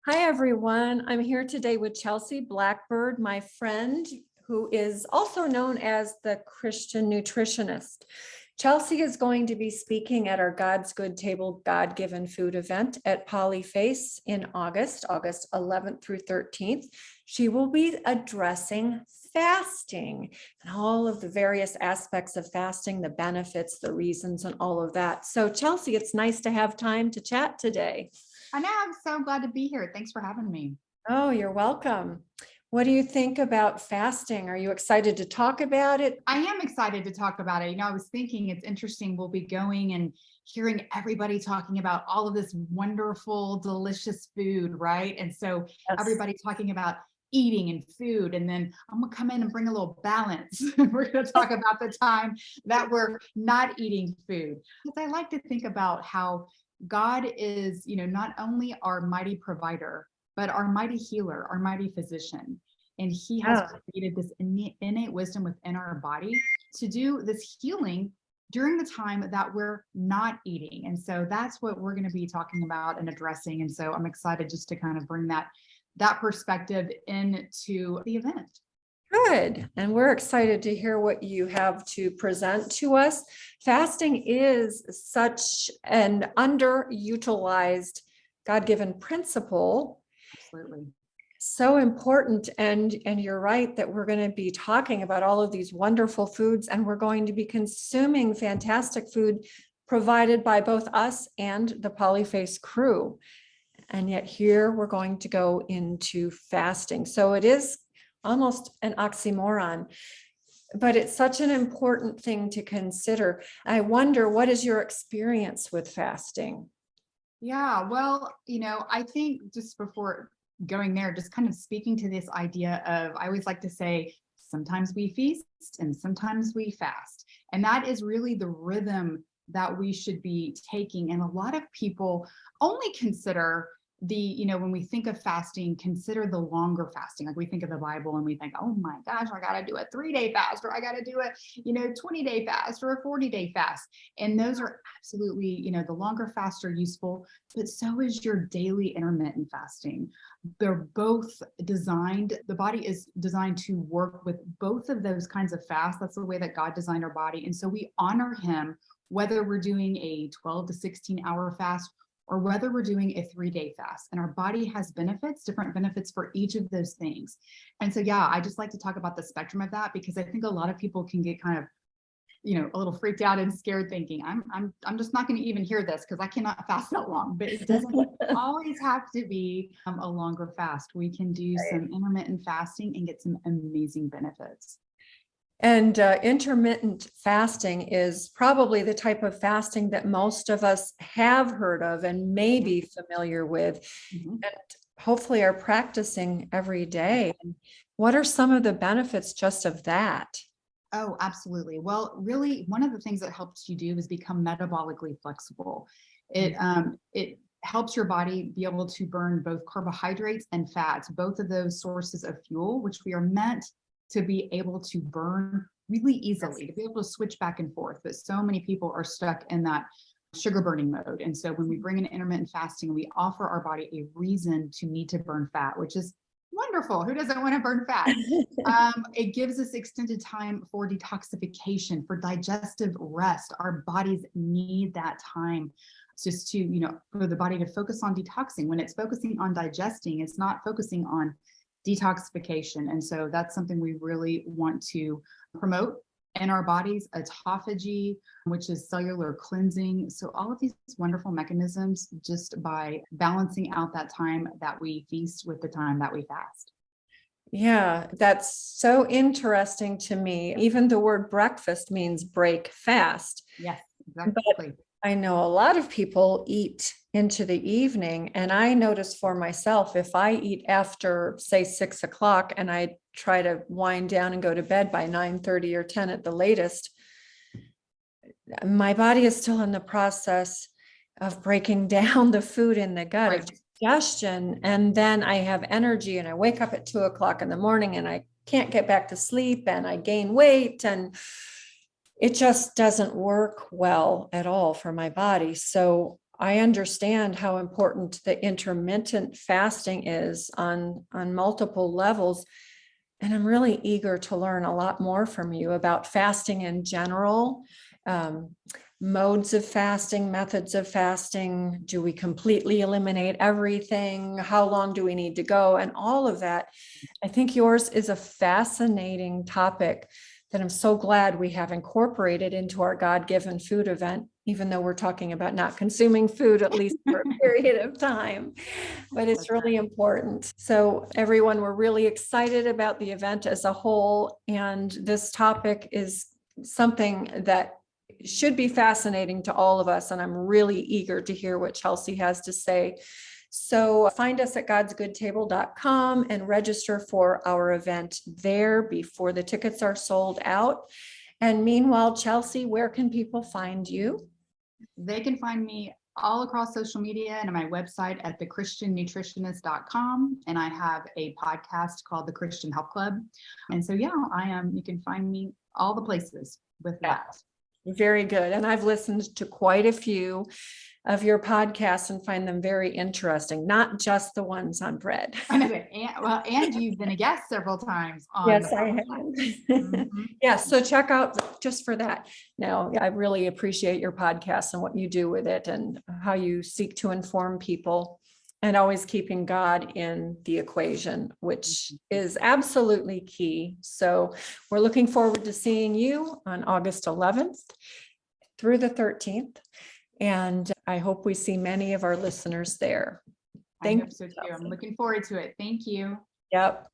Hi, everyone. I'm here today with Chelsea Blackbird, my friend, who is also known as the Christian Nutritionist. Chelsea is going to be speaking at our God's Good Table God-Given Food event at Polyface in August 11th through 13th. She will be addressing fasting and all of the various aspects of fasting, the benefits, the reasons, and all of that. So Chelsea, it's nice to have time to chat today. I know. I'm so glad to be here. Thanks for having me. Oh, you're welcome. What do you think about fasting? Are you excited to talk about it? I am excited to talk about it. I was thinking it's interesting. We'll be going and hearing everybody talking about all of this wonderful, delicious food, right? And so Yes. everybody talking about eating and food. And then I'm going to come in and bring a little balance. We're going to talk about the time that we're not eating food. Because I like to think about how God is, not only our mighty provider, but our mighty healer, our mighty physician. And he has created this innate wisdom within our body to do this healing during the time that we're not eating. And so that's what we're going to be talking about and addressing. And so I'm excited just to kind of bring that perspective into the event. Good. And we're excited to hear what you have to present to us. Fasting is such an underutilized God-given principle. Absolutely. So important. And you're right that we're going to be talking about all of these wonderful foods, and we're going to be consuming fantastic food provided by both us and the Polyface crew. And yet here we're going to go into fasting. So it is almost an oxymoron, but it's such an important thing to consider. I wonder, what is your experience with fasting? Yeah, well, I think just before going there, just kind of speaking to this idea of, I always like to say, sometimes we feast and sometimes we fast. And that is really the rhythm that we should be taking. And a lot of people only consider when we think of fasting, consider the longer fasting. Like we think of the Bible and we think, oh my gosh, I got to do a 3-day fast, or I got to do a 20-day fast, or a 40-day fast. And those are absolutely, the longer fasts are useful, but so is your daily intermittent fasting. They're both designed, the body is designed to work with both of those kinds of fasts. That's the way that God designed our body. And so we honor him, whether we're doing a 12 to 16-hour fast or whether we're doing a 3-day fast. And our body has benefits, different benefits for each of those things. And so, yeah, I just like to talk about the spectrum of that, because I think a lot of people can get kind of, a little freaked out and scared, thinking, I'm just not going to even hear this because I cannot fast that long. But it doesn't always have to be a longer fast. We can do some intermittent fasting and get some amazing benefits. And intermittent fasting is probably the type of fasting that most of us have heard of and may be familiar with, and hopefully are practicing every day. What are some of the benefits just of that? Oh, absolutely. Well, really, one of the things that helps you do is become metabolically flexible. It helps your body be able to burn both carbohydrates and fats, both of those sources of fuel, which we are meant to be able to burn really easily, to be able to switch back and forth. But so many people are stuck in that sugar burning mode. And so when we bring in intermittent fasting, we offer our body a reason to need to burn fat, which is wonderful. Who doesn't want to burn fat? It gives us extended time for detoxification, for digestive rest. Our bodies need that time just to, for the body to focus on detoxing. When it's focusing on digesting, it's not focusing on detoxification. And so that's something we really want to promote in our bodies. 𝗲𝗵𝗿, which is cellular cleansing. So all of these wonderful mechanisms, just by balancing out that time that we feast with the time that we fast. Yeah, that's so interesting to me. Even the word breakfast means break fast. Yes, exactly. But I know a lot of people eat into the evening, and I notice for myself, if I eat after, say, 6 o'clock and I try to wind down and go to bed by 9:30 or 10 at the latest, my body is still in the process of breaking down the food in the gut, of digestion, and then I have energy and I wake up at 2 o'clock in the morning and I can't get back to sleep and I gain weight, and it just doesn't work well at all for my body. So I understand how important the intermittent fasting is on multiple levels. And I'm really eager to learn a lot more from you about fasting in general, modes of fasting, methods of fasting. Do we completely eliminate everything? How long do we need to go? And all of that. I think yours is a fascinating topic that I'm so glad we have incorporated into our God-given food event, even though we're talking about not consuming food, at least for a period of time, but it's really important. So everyone, we're really excited about the event as a whole. And this topic is something that should be fascinating to all of us. And I'm really eager to hear what Chelsea has to say. So find us at 𝗲𝗵𝗿'𝘀 and register for our event there before the tickets are sold out. And meanwhile, Chelsea, where can people find you? They can find me all across social media and on my website at �ChristianNutritionist.com. And I have a podcast called the Christian Health Club. And so, yeah, you can find me all the places with that. Very good. And I've listened to quite a few of your podcasts and find them very interesting, not just the ones on bread. I know that. And you've been a guest several times on. Yes, I have. Yes, so check out just for that. Now, I really appreciate your podcast and what you do with it and how you seek to inform people and always keeping God in the equation, which is absolutely key. So we're looking forward to seeing you on August 11th through the 13th. And I hope we see many of our listeners there. I hope so too. I'm looking forward to it. Thank you. Yep.